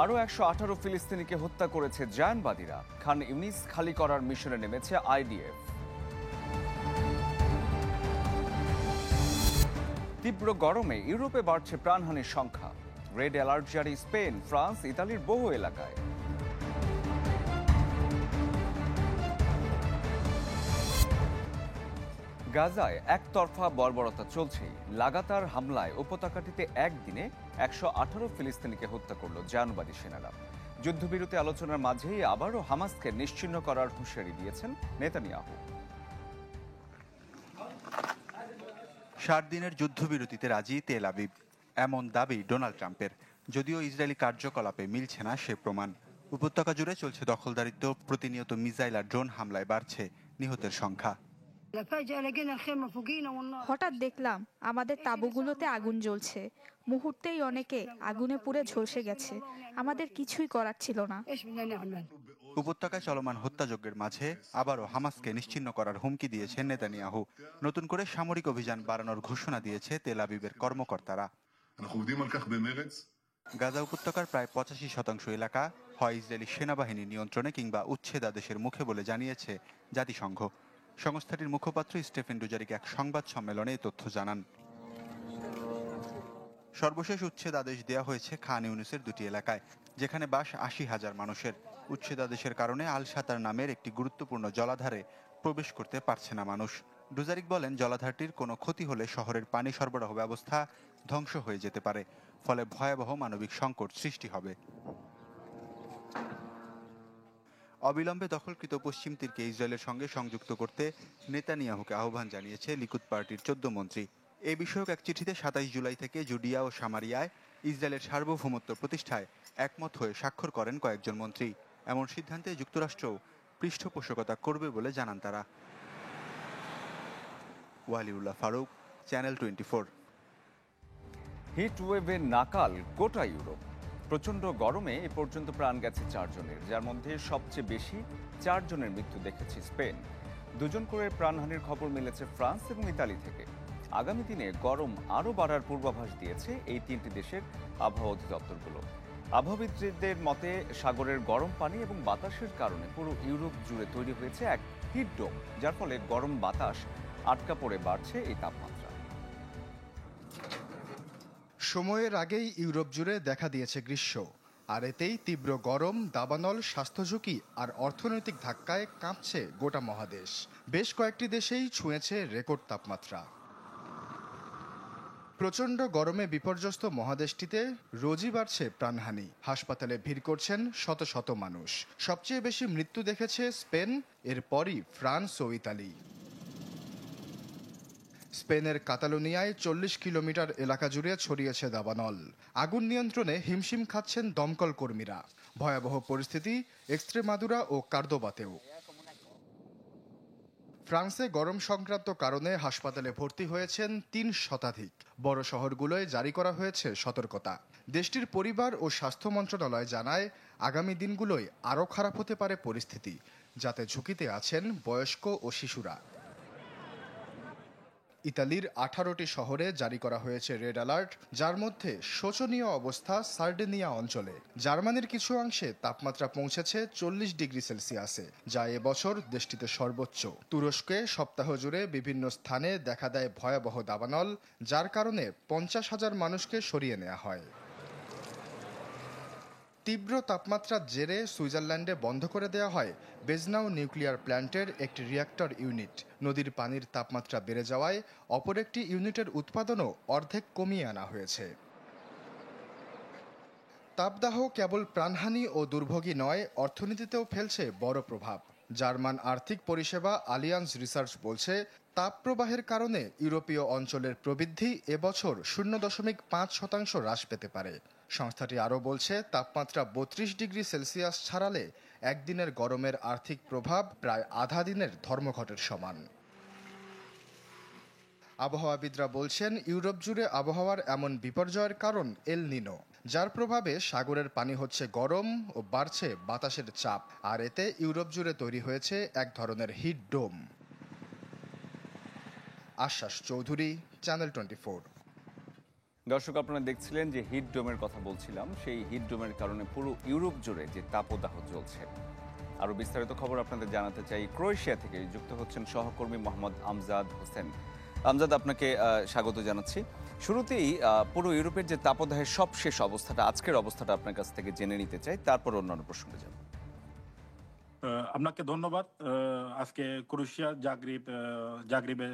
আরও 118 ফিলিস্তিনিকে হত্যা করেছে জায়নবাদীরা। খান ইউনিস খালি করার মিশনে নেমেছে আইডিএফ। তীব্র গরমে ইউরোপে বাড়ছে প্রাণহানির সংখ্যা। রেড অ্যালার্ট জারি স্পেন, ফ্রান্স, ইতালির বহু এলাকায়। গাজায় একতরফা বর্বরতা চলছেই। লাগাতার হামলায় উপত্যকাটিতে একদিনে 118 ফিলিস্তিনিকে হত্যা করল জায়নবাদী সেনারা। যুদ্ধবিরতি আলোচনার মাঝেই আবারও হামাসকে নিশ্চিহ্ন করার হুঁশিয়ারি দিয়েছেন নেতানিয়াহু। 7 দিনের যুদ্ধবিরতিতে রাজি তেল আবিব, এমন দাবি ডোনাল্ড ট্রাম্পের। যদিও ইসরায়েলি কার্যকলাপে মিলছে না সে প্রমাণ। উপত্যকা জুড়ে চলছে দখলদারিত্ব, প্রতিনিয়ত মিসাইল আর ড্রোন হামলায় বাড়ছে নিহতের সংখ্যা। হঠাৎ দেখলাম আমাদের তাঁবুগুলোতে আগুন জ্বলছে। মুহূর্তেই অনেকে আগুনে পুড়ে ঝলসে গেছে। আমাদের কিছুই করার ছিল না। উপত্যকায় চলমান হত্যাযজ্ঞের মাঝে আবারও হামাসকে নিশ্চিহ্ন করার হুমকি দিয়েছেন নেতানিয়াহু। নতুন করে সামরিক অভিযান বাড়ানোর ঘোষণা দিয়েছে তেল আবিবের কর্মকর্তারা। গাজা উপত্যকার প্রায় 85% এলাকা হয় ইসরায়েলি সেনাবাহিনীর নিয়ন্ত্রণে কিংবা উচ্ছেদাদেশের মুখে বলে জানিয়েছে জাতিসংঘ। সংস্থাটির মুখপাত্র স্টেফেন ডুজারিক এক সংবাদ সম্মেলনে এ তথ্য জানান। সর্বশেষ উচ্ছেদ আদেশ দেওয়া হয়েছে খান ইউনিসের 2টি এলাকায়, যেখানে বাস 80,000 মানুষের। উচ্ছেদাদেশের কারণে আল সাতার নামের একটি গুরুত্বপূর্ণ জলাধারে প্রবেশ করতে পারছে না মানুষ। ডুজারিক বলেন, জলাধারটির কোনো ক্ষতি হলে শহরের পানি সরবরাহ ব্যবস্থা ধ্বংস হয়ে যেতে পারে, ফলে ভয়াবহ মানবিক সংকট সৃষ্টি হবে। অবিলম্বে দখলকৃত পশ্চিম তীরকে ইসরায়েলের সঙ্গে সংযুক্ত করতে নেতানিয়াহুকে আহ্বান জানিয়েছে লিকুদ পার্টির 14 মন্ত্রী। এ বিষয়ক এক চিঠিতে 27 জুলাই থেকে জুডিয়া ও সামারিয়ায় ইসরায়েলের সার্বভৌমত্ব প্রতিষ্ঠায় একমত হয়ে স্বাক্ষর করেন কয়েকজন মন্ত্রী। এমন সিদ্ধান্তে যুক্তরাষ্ট্রও পৃষ্ঠপোষকতা করবে বলে জানান তারা। ওয়ালিউল্লাহ ফারুক, চ্যানেল 24। হিট ওয়েভের নাকাল গোটা ইউরোপ। প্রচণ্ড গরমে এ পর্যন্ত প্রাণ গেছে 4 জনের, যার মধ্যে সবচেয়ে বেশি 4 জনের মৃত্যু দেখেছে স্পেন। 2 জন করে প্রাণহানির খবর মিলেছে ফ্রান্স এবং ইতালি থেকে। আগামী দিনে গরম আরও বাড়ার পূর্বাভাস দিয়েছে এই 3টি দেশের আবহাওয়া অধিদপ্তরগুলো। আবহাওয়াবিদদের মতে সাগরের গরম পানি এবং বাতাসের কারণে পুরো ইউরোপ জুড়ে তৈরি হয়েছে এক হিট ডোম, যার ফলে গরম বাতাস আটকা পড়ে বাড়ছে এই তাপমাত্রা। সময়ের আগেই ইউরোপ জুড়ে দেখা দিয়েছে গ্রীষ্ম, আর এতেই তীব্র গরম, দাবানল, স্বাস্থ্য ঝুঁকি আর অর্থনৈতিক ধাক্কায় কাঁপছে গোটা মহাদেশ। বেশ কয়েকটি দেশেই ছুঁয়েছে রেকর্ড তাপমাত্রা। প্রচণ্ড গরমে বিপর্যস্ত মহাদেশটিতে রোজই বাড়ছে প্রাণহানি। হাসপাতালে ভিড় করছেন শত শত মানুষ। সবচেয়ে বেশি মৃত্যু দেখেছে স্পেন, এরপরই ফ্রান্স ও ইতালি। স্পেনের কাতালোনিয়ায় 40 কিলোমিটার এলাকা জুড়ে ছড়িয়েছে দাবানল। আগুন নিয়ন্ত্রণে হিমশিম খাচ্ছেন দমকল কর্মীরা। ভয়াবহ পরিস্থিতি এক্সট্রেমাদুরা ও কার্দোবাতেও। ফ্রান্সে গরম সংক্রান্ত কারণে হাসপাতালে ভর্তি হয়েছেন 3 শতাধিক। বড় শহরগুলোয় জারি করা হয়েছে সতর্কতা। দেশটির পরিবার ও স্বাস্থ্য মন্ত্রণালয় জানায়, আগামী দিনগুলোয় আরও খারাপ হতে পারে পরিস্থিতি, যাতে ঝুঁকিতে আছেন বয়স্ক ও শিশুরা। ইতালির 18টি শহরে জারি করা হয়েছে রেড অ্যালার্ট, যার মধ্যে শোচনীয় অবস্থা সার্ডেনিয়া অঞ্চলে। জার্মানির কিছু অংশে তাপমাত্রা পৌঁছেছে 40 ডিগ্রি সেলসিয়াসে, যা এবছর দেশটিতে সর্বোচ্চ। তুরস্কে সপ্তাহ জুড়ে বিভিন্ন স্থানে দেখা দেয় ভয়াবহ দাবানল, যার কারণে 50,000 মানুষকে সরিয়ে নেওয়া হয়। তীব্র তাপমাত্রার জেরে সুইজারল্যান্ডে বন্ধ করে দেওয়া হয় বেজনাউ নিউক্লিয়ার প্ল্যান্টের একটি রিঅ্যাক্টর ইউনিট। নদীর পানির তাপমাত্রা বেড়ে যাওয়ায় অপর একটি ইউনিটের উৎপাদনও অর্ধেক কমিয়ে আনা হয়েছে। তাপদাহ কেবল প্রাণহানি ও দুর্ভোগই নয়, অর্থনীতিতেও ফেলছে বড় প্রভাব। জার্মান আর্থিক পরিষেবা আলিয়ান্স রিসার্চ বলছে, তাপপ্রবাহের কারণে ইউরোপীয় অঞ্চলের প্রবৃদ্ধি এবছর 0.5% হ্রাস পেতে পারে। সংস্থাটি আরও বলছে, তাপমাত্রা 32 ডিগ্রি সেলসিয়াস ছাড়ালে একদিনের গরমের আর্থিক প্রভাব প্রায় আধা দিনের ধর্মঘটের সমান। আবহাওয়াবিদরা বলছেন, ইউরোপ জুড়ে আবহাওয়ার এমন বিপর্যয়ের কারণ এল নিনো, যার প্রভাবে সাগরের পানি হচ্ছে গরম ও বাড়ছে বাতাসের চাপ, আর এতে ইউরোপ জুড়ে তৈরি হয়েছে এক ধরনের হিট ডোম। আশ্বাস চৌধুরী, চ্যানেল 24। দর্শক, আপনারা দেখছিলেন যে হিট ডোমের কথা বলছিলাম, সেই হিট ডোমের কারণে পুরো ইউরোপ জুড়ে যে তাপদাহ চলছে। আরও বিস্তারিত খবর আপনাদের জানাতে চাই। ক্রোয়েশিয়া থেকে যুক্ত হচ্ছেন সহকর্মী মোহাম্মদ আমজাদ হোসেন। আমজাদ, আপনাকে স্বাগত জানাচ্ছি। শুরুতেই পুরো ইউরোপের যে তাপদাহের সবশেষ অবস্থাটা, আজকের অবস্থাটা আপনার কাছ থেকে জেনে নিতে চাই, তারপর অন্যান্য প্রসঙ্গে যাব। আপনাকে ধন্যবাদ। আজকে ক্রোয়েশিয়া জাগরিবে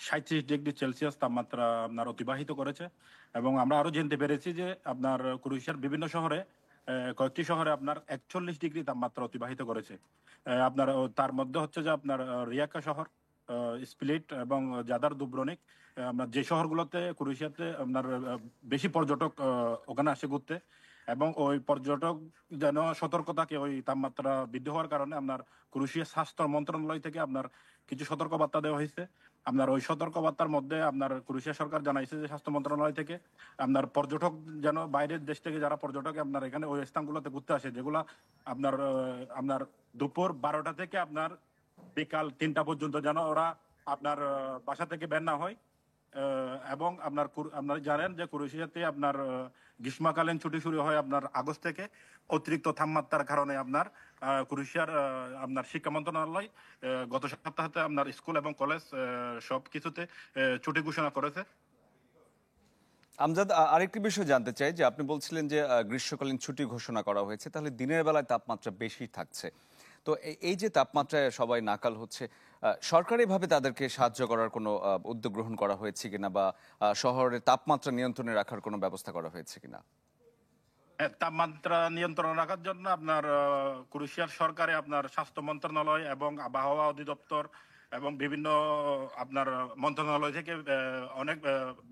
37 ডিগ্রি সেলসিয়াস তাপমাত্রা আপনার অতিবাহিত করেছে, এবং আমরা আরো জানতে পেরেছি যে আপনার ক্রোয়েশিয়ার বিভিন্ন শহরে কয়েকটি শহরে আপনার 41 ডিগ্রি তাপমাত্রা অতিবাহিত করেছে। আপনার তার মধ্যে হচ্ছে যে আপনার রিয়াকা শহর, স্প্লিট এবং জাদার দুব্রনিক, আপনার যে শহরগুলোতে ক্রোয়েশিয়াতে আপনার বেশি পর্যটক ওখানে আসে ঘুরতে, এবং ওই পর্যটক যেন সতর্ক থাকে ওই তাপমাত্রা বৃদ্ধি হওয়ার কারণে আপনার ক্রোয়েশিয়া স্বাস্থ্য মন্ত্রণালয় থেকে আপনার কিছু সতর্কবার্তা দেওয়া হয়েছে। আপনার ওই সতর্কবার্তার মধ্যে আপনার ক্রোয়েশিয়া সরকার জানাইছে যে স্বাস্থ্য মন্ত্রণালয় থেকে আপনার পর্যটক যেন বাইরের দেশ থেকে যারা পর্যটক আপনার এখানে ওই স্থানগুলোতে ঘুরতে আসে, যেগুলা আপনার আপনার দুপুর 12টা থেকে আপনার বিকাল 3টা পর্যন্ত যেন ওরা আপনার বাসা থেকে বের না হয়। এবং আপনারা জানেন যে ক্রোয়েশিয়াতে আপনার গ্রীষ্মকালীন ছুটি শুরু হয় আপনার আগস্ট থেকে। অতিরিক্ত তাপমাত্রার কারণে আপনার ক্রোয়েশিয়ার আপনার শিক্ষা মন্ত্রণালয় গত সপ্তাহে আপনার স্কুল এবং কলেজ সব কিছুতে ছুটি ঘোষণা করেছে। আমজাদ, আরেকটি বিষয় জানতে চাই যে আপনি বলছিলেন যে গ্রীষ্মকালীন ছুটি ঘোষণা করা হয়েছে, তাহলে দিনের বেলায় তাপমাত্রা বেশি থাকছে। তো এই যে তাপমাত্রায় সবাই নাকাল হচ্ছে, সরকারিভাবে তাদেরকে সাহায্য করার কোনো উদ্যোগ গ্রহণ করা হয়েছে কিনা, বা শহরের তাপমাত্রা নিয়ন্ত্রণে রাখার কোনো ব্যবস্থা করা হয়েছে কিনা? তাপমাত্রা নিয়ন্ত্রণ রাখার জন্য আপনার ক্রোয়েশিয়ার সরকারে আপনার স্বাস্থ্য মন্ত্রণালয় এবং আবহাওয়া অধিদপ্তর এবং বিভিন্ন আপনার মন্ত্রণালয় থেকে অনেক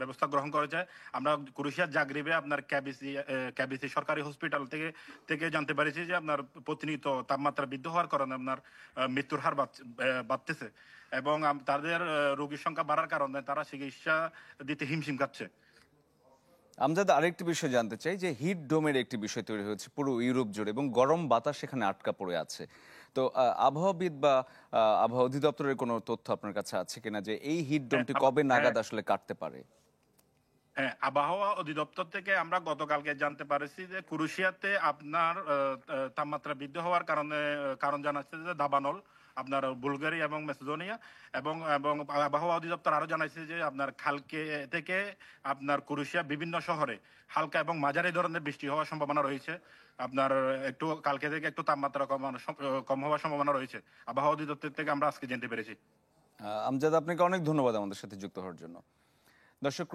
ব্যবস্থা গ্রহণ করেছে। আমরা ক্রোয়েশিয়ার জাগরিবে আপনার ক্যাবিসি সরকারি হসপিটাল থেকে জানতে পেরেছি যে আপনার প্রতিনিয়ত তাপমাত্রা বৃদ্ধি হওয়ার কারণে আপনার মৃত্যুর হার বাড়তেছে, এবং তাদের রোগীর সংখ্যা বাড়ার কারণে তারা চিকিৎসা দিতে হিমশিম খাচ্ছে। আমজাদ, আরেকটি বিষয় জানতে চাই যে হিট ডোমের একটি বিষয় তৈরি হয়েছে পুরো ইউরোপ জুড়ে, এবং গরম বাতাস সেখানে আটকা পড়ে আছে। তো আবহাওয়াবিদ বা আবহাওয়া অধিদপ্তরের কোনো তথ্য আপনার কাছে আছে কিনা যে এই হিট ডোমটি কবে নাগাদ আসলে কাটতে পারে? হ্যাঁ, আবহাওয়া অধিদপ্তর থেকে আমরা গতকালকে জানতে পারছি যে ক্রোয়েশিয়াতে আপনার তাপমাত্রা বৃদ্ধি হওয়ার কারণ জানাচ্ছে যে দাবানল, আপনার বুলগারিয়া এবং মেসিডোনিয়া, এবং আবহাওয়া অধিদপ্তর আরো জানাইছে যে আপনার কালকে থেকে আপনার ক্রোয়েশিয়া বিভিন্ন শহরে হালকা এবং মাঝারি ধরনের বৃষ্টি হওয়ার সম্ভাবনা রয়েছে। আপনার কালকে থেকে একটু তাপমাত্রা কম হওয়ার সম্ভাবনা রয়েছে, আবহাওয়া অধিদপ্তর থেকে আমরা আজকে জানতে পেরেছি। আমজাদ, আপনাকে অনেক ধন্যবাদ আমাদের সাথে যুক্ত হওয়ার জন্য। দর্শক,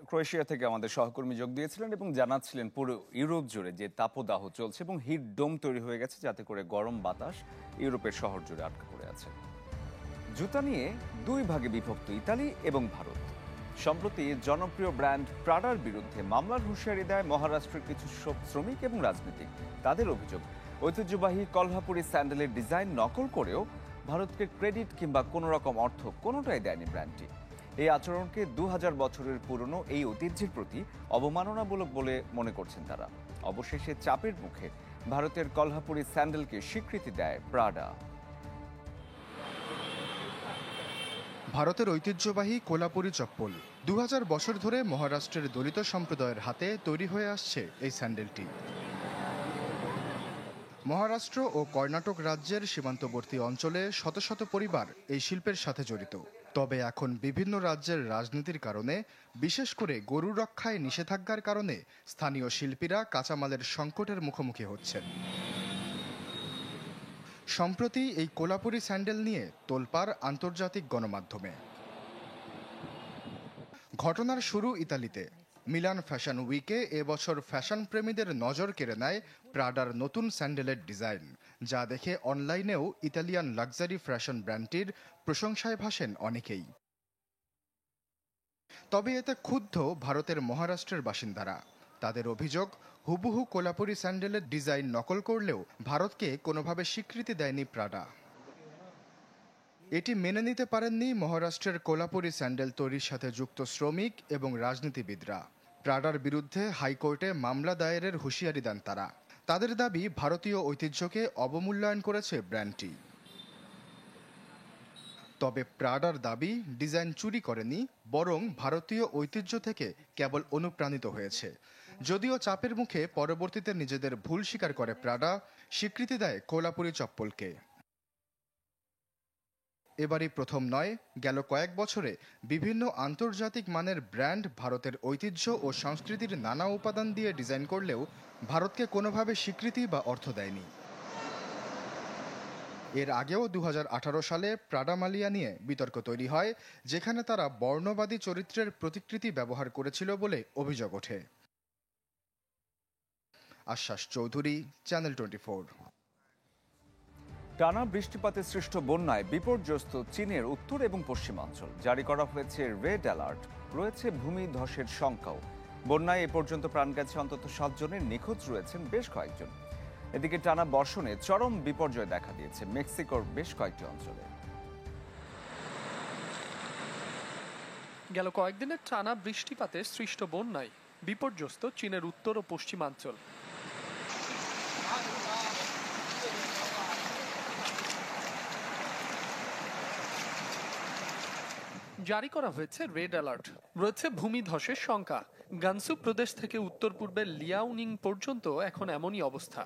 ক্রোয়েশিয়া থেকে আমাদের সহকর্মী যোগ দিয়েছিলেন এবং জানাচ্ছিলেন পুরো ইউরোপ জুড়ে যে তাপদাহ চলছে এবং হিট ডোম তৈরি হয়ে গেছে, যাতে করে গরম বাতাস ইউরোপের শহর জুড়ে আটকা পড়ে আছে। জুতা নিয়ে দুই ভাগে বিভক্ত ইতালি এবং ভারত। সম্প্রতি জনপ্রিয় ব্র্যান্ড প্রাডার বিরুদ্ধে মামলার হুঁশিয়ারি দেয় মহারাষ্ট্রের কিছু শ্রমিক এবং রাজনীতিক। তাদের অভিযোগ, ঐতিহ্যবাহী কলহাপুরি স্যান্ডেলের ডিজাইন নকল করেও ভারতকে ক্রেডিট কিংবা কোনো রকম অর্থ কোনোটাই দেয়নি ব্র্যান্ডটি। এই আচরণকে 2000 বছরের পুরনো এই ঐতিহ্যের প্রতি অবমাননামূলক বলে মনে করছেন তারা। অবশেষে চাপের মুখে ভারতের কলহাপুরি স্যান্ডেলকে স্বীকৃতি দেয় প্রাডা। ভারতের ঐতিহ্যবাহী কোলাপুরি চপ্পল 2000 বছর ধরে মহারাষ্ট্রের দলিত সম্প্রদায়ের হাতে তৈরি হয়ে আসছে এই স্যান্ডেলটি। মহারাষ্ট্র ও কর্ণাটক রাজ্যের সীমান্তবর্তী অঞ্চলে শত শত পরিবার এই শিল্পের সাথে জড়িত। তবে এখন বিভিন্ন রাজ্যের রাজনীতির কারণে, বিশেষ করে গরু রক্ষায় নিষেধাজ্ঞার কারণে স্থানীয় শিল্পীরা কাঁচামালের সংকটের মুখোমুখি হচ্ছেন। সম্প্রতি এই কোলাপুরি স্যান্ডেল নিয়ে তোলপাড় আন্তর্জাতিক গণমাধ্যমে। ঘটনার শুরু ইতালিতে। মিলান ফ্যাশন উইকে এবছর ফ্যাশন প্রেমীদের নজর কেড়ে নেয় প্রাডার নতুন স্যান্ডেলের ডিজাইন, যা দেখে অনলাইনেও ইতালিয়ান লাক্সারি ফ্যাশন ব্র্যান্ডটির প্রশংসায় ভাসেন অনেকেই। তবে এতে ক্ষুব্ধ ভারতের মহারাষ্ট্রের বাসিন্দারা। তাদের অভিযোগ, হুবহু কোলাপুরি স্যান্ডেলের ডিজাইন নকল করলেও ভারতকে কোনোভাবে স্বীকৃতি দেয়নি প্রাডা। এটি মেনে নিতে পারেননি মহারাষ্ট্রের কোলাপুরি স্যান্ডেল তৈরির সাথে যুক্ত শ্রমিক এবং রাজনীতিবিদরা। প্রাডার বিরুদ্ধে হাইকোর্টে মামলা দায়েরের হুঁশিয়ারি দেন তারা। তাদের দাবি, ভারতীয় ঐতিহ্যকে অবমূল্যায়ন করেছে ব্র্যান্ডটি। তবে প্রাডার দাবি ডিজাইন চুরি করেনি, বরং ভারতীয় ঐতিহ্য থেকে কেবল অনুপ্রাণিত হয়েছে। যদিও চাপের মুখে পরবর্তীতে নিজেদের ভুল স্বীকার করে প্রাডা, স্বীকৃতি দেয় কোলাপুরি চপ্পলকে। এবারই প্রথম নয়, গেল কয়েক বছরে বিভিন্ন আন্তর্জাতিক মানের ব্র্যান্ড ভারতের ঐতিহ্য ও সংস্কৃতির নানা উপাদান দিয়ে ডিজাইন করলেও ভারতকে কোনোভাবে স্বীকৃতি বা অর্থ দেয়নি। এর আগেও 2018 সালে প্রাডা মালিয়া নিয়ে বিতর্ক তৈরি হয়, যেখানে তারা বর্ণবাদী চরিত্রের প্রতিকৃতি ব্যবহার করেছিল বলে অভিযোগ ওঠে। আশ্বাস চৌধুরী, চ্যানেল 24। টানা বৃষ্টিপাতে সৃষ্ট বন্যায় বিপর্যস্ত চীনের উত্তর এবং পশ্চিমাঞ্চল। জারি করা হয়েছে রেড অ্যালার্ট, রয়েছে ভূমি ধসের শঙ্কাও। বন্যায় এ পর্যন্ত প্রাণ গেছে অন্তত 7 জনের, নিখোঁজ রয়েছেন বেশ কয়েকজন। এদিকে টানা বর্ষণে চরম বিপর্যয় দেখা দিয়েছে মেক্সিকোর বেশ কয়েকটি অঞ্চলে। গেল কয়েকদিনের টানা বৃষ্টিপাতে সৃষ্ট বন্যায় বিপর্যস্ত চীনের উত্তর ও পশ্চিমাঞ্চল। জারি করা হয়েছে রেড অ্যালার্ট, রয়েছে ভূমি ধসের শঙ্কা। গানসু প্রদেশ থেকে উত্তর পূর্বের লিয়াওনিং পর্যন্ত এখন এমনই অবস্থা।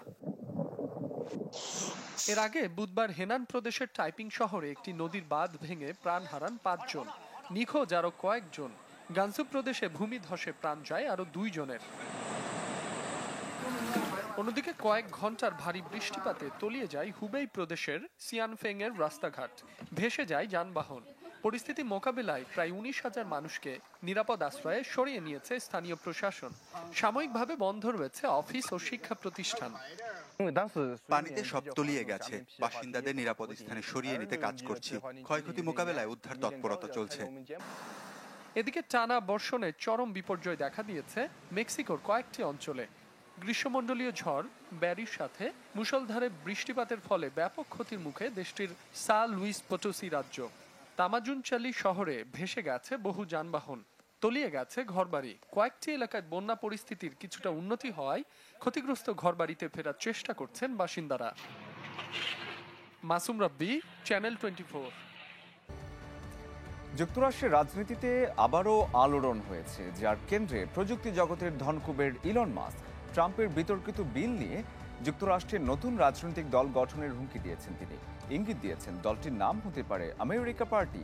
এর আগে বুধবার হেনান প্রদেশের টাইপিং শহরে একটি নদীর বাঁধ ভেঙে প্রাণ হারান 5 জন, নিখোঁজ আরো কয়েকজন। গানসু প্রদেশে ভূমি ধসে প্রাণ যায় আরো 2 জনের। অন্যদিকে কয়েক ঘন্টার ভারী বৃষ্টিপাতে তলিয়ে যায় হুবেই প্রদেশের সিয়ানফেং এর রাস্তাঘাট, ভেসে যায় যানবাহন। পরিস্থিতি মোকাবিলায় প্রায় 19,000 মানুষকে নিরাপদ আশ্রয়ে সরিয়ে নিয়েছে স্থানীয় প্রশাসন। সাময়িকভাবে বন্ধ রয়েছে অফিস ও শিক্ষা প্রতিষ্ঠান। পানিতে সব তলিয়ে গেছে, বাসিন্দাদের নিরাপদ স্থানে সরিয়ে নিতে কাজ করছি। ক্ষয়ক্ষতি মোকাবেলায় উদ্ধার তৎপরতা চলছে। এদিকে টানা বর্ষণে চরম বিপর্যয় দেখা দিয়েছে মেক্সিকোর কয়েকটি অঞ্চলে। গ্রীষ্মমণ্ডলীয় ঝড় ব্যারির সাথে মুষলধারে বৃষ্টিপাতের ফলে ব্যাপক ক্ষতির মুখে দেশটির সা লুইস পটোসি রাজ্য। তামাজুনচালি শহরে ভেসে গেছে বহু যানবাহন, তলিয়ে গেছে ঘরবাড়ি। কয়েকটি এলাকায় বন্যা পরিস্থিতির কিছুটা উন্নতি হওয়ায় ক্ষতিগ্রস্ত ঘরবাড়িতে ফেরার চেষ্টা করছেন বাসিন্দারা। মাসুম রাব্বি, চ্যানেল 24। যুক্তরাষ্ট্রের রাজনীতিতে আবারও আলোড়ন হয়েছে, যার কেন্দ্রে প্রযুক্তি জগতের ধনকুবের ইলন মাস্ক। ট্রাম্পের বিতর্কিত বিল নিয়ে যুক্তরাষ্ট্রের নতুন রাজনৈতিক দল গঠনের হুমকি দিয়েছেন তিনি। ইঙ্গিত দিয়েছেন দলটির নাম হতে পারে আমেরিকা পার্টি।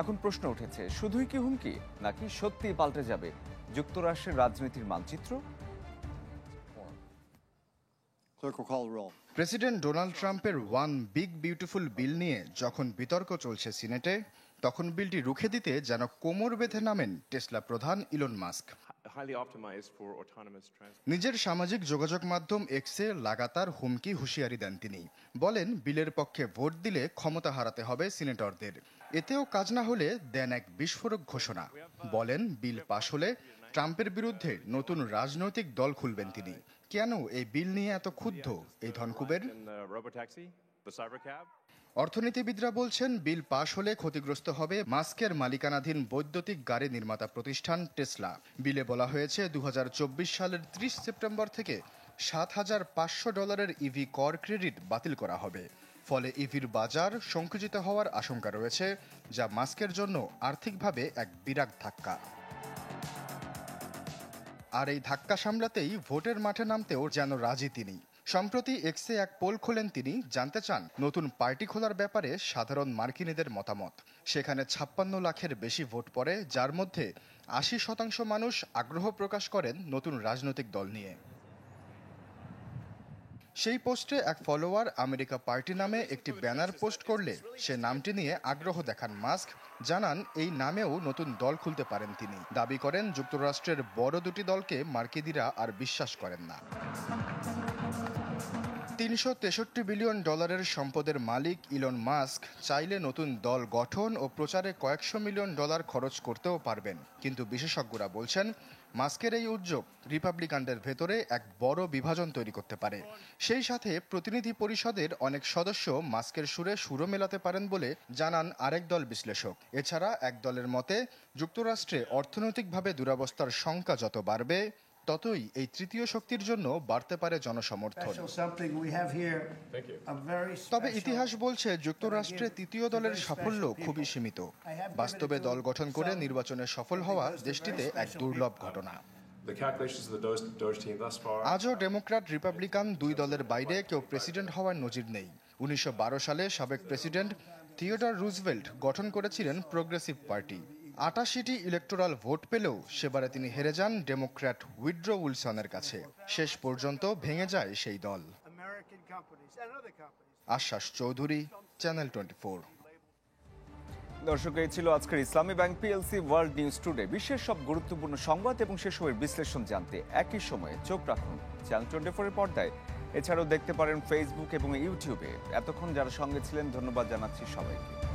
এখন প্রশ্ন উঠেছে, শুধুই কি হুমকি, নাকি সত্যিই পাল্টে যাবে যুক্তরাষ্ট্রের রাজনীতির মানচিত্র? প্রেসিডেন্ট ডোনাল্ড ট্রাম্পের ওয়ান বিগ বিউটিফুল বিল নিয়ে যখন বিতর্ক চলছে সিনেটে, তখন বিলটি রুখে দিতে যেন কোমর বেঁধে নামেন টেসলা প্রধান ইলন মাস্ক। নিজের সামাজিক যোগাযোগ মাধ্যম এক্সে লাগাতার হুমকি হুঁশিয়ারি দেন তিনি। বলেন বিলের পক্ষে ভোট দিলে ক্ষমতা হারাতে হবে সিনেটরদের। এতেও কাজ না হলে দেন এক বিস্ফোরক ঘোষণা। বলেন বিল পাশ হলে ট্রাম্পের বিরুদ্ধে নতুন রাজনৈতিক দল খুলবেন তিনি। কেন এই বিল নিয়ে এত ক্ষুব্ধ এই ধনকুবের? অর্থনীতিবিদরা বলছেন বিল পাশ হলে ক্ষতিগ্রস্ত হবে মাস্কের মালিকানাধীন বৈদ্যুতিক গাড়ি নির্মাতা প্রতিষ্ঠান টেসলা। বিলে বলা হয়েছে 2024 সালের 30 সেপ্টেম্বর থেকে $7,500 ইভি কর ক্রেডিট বাতিল করা হবে। ফলে ইভির বাজার সংকুচিত হওয়ার আশঙ্কা রয়েছে, যা মাস্কের জন্য আর্থিকভাবে এক বিরাট ধাক্কা। আর এই ধাক্কা সামলাতেই ভোটের মাঠে নামতেও যেন রাজি তিনি। সম্প্রতি এক্সে এক পোল খোলেন তিনি, জানতে চান নতুন পার্টি খোলার ব্যাপারে সাধারণ মার্কিনীদের মতামত। সেখানে 56 লাখের বেশি ভোট পড়ে, যার মধ্যে 80% মানুষ আগ্রহ প্রকাশ করেন নতুন রাজনৈতিক দল নিয়ে। সেই পোস্টে এক ফলোয়ার আমেরিকা পার্টি নামে একটি ব্যানার পোস্ট করলে সে নামটি নিয়ে আগ্রহ দেখান মাস্ক। জানান এই নামেও নতুন দল খুলতে পারেন তিনি। দাবি করেন যুক্তরাষ্ট্রের বড় দুটি দলকে মার্কিনীরা আর বিশ্বাস করেন না। $363 বিলিয়ন সম্পদের মালিক ইলন মাস্ক চাইলে নতুন দল গঠন ও প্রচারে কয়েকশো মিলিয়ন ডলার খরচ করতেও পারবেন। কিন্তু বিশেষজ্ঞরা বলছেন মাস্কের এই উদ্যোগ রিপাবলিকানদের ভেতরে এক বড় বিভাজন তৈরি করতে পারে। সেই সাথে প্রতিনিধি পরিষদের অনেক সদস্য মাস্কের সুরে সুরও মেলাতে পারেন বলে জানান আরেক দল বিশ্লেষক। এছাড়া এক দলের মতে যুক্তরাষ্ট্রে অর্থনৈতিকভাবে দুরবস্থার শঙ্কা যত বাড়বে, ততই এই তৃতীয় শক্তির জন্য বাড়তে পারে জনসমর্থন। তবে ইতিহাস বলছে যুক্তরাষ্ট্রে তৃতীয় দলের সাফল্য খুবই সীমিত। বাস্তবে দল গঠন করে নির্বাচনে সফল হওয়া দেশটিতে এক দুর্লভ ঘটনা। আজও ডেমোক্র্যাট রিপাবলিকান দুই দলের বাইরে কেউ প্রেসিডেন্ট হওয়ার নজির নেই। 1912 সালে সাবেক প্রেসিডেন্ট থিওডর রুজভেল্ট গঠন করেছিলেন প্রোগ্রেসিভ পার্টি। 88টি ইলেকটোরাল ভোট পেলেও সেবারে তিনি হেরে যান ডেমোক্র্যাট উইড্রো উইলসনের কাছে। শেষ পর্যন্ত ভেঙে যায় সেই দল। আশ্বাস চৌধুরী, চ্যানেল 24। দর্শক, এই ছিল আজকের ইসলামী bank PLC world news today. বিশ্বের সব গুরুত্বপূর্ণ সংবাদ এবং সেসবের বিশ্লেষণ জানতে একই সময়ে চোখ রাখুন চ্যানেল 24 এর পর্দায়। এছাড়াও দেখতে পারেন ফেসবুক এবং ইউটিউবে। এতক্ষণ যারা সঙ্গে ছিলেন ধন্যবাদ জানাচ্ছি সবাইকে।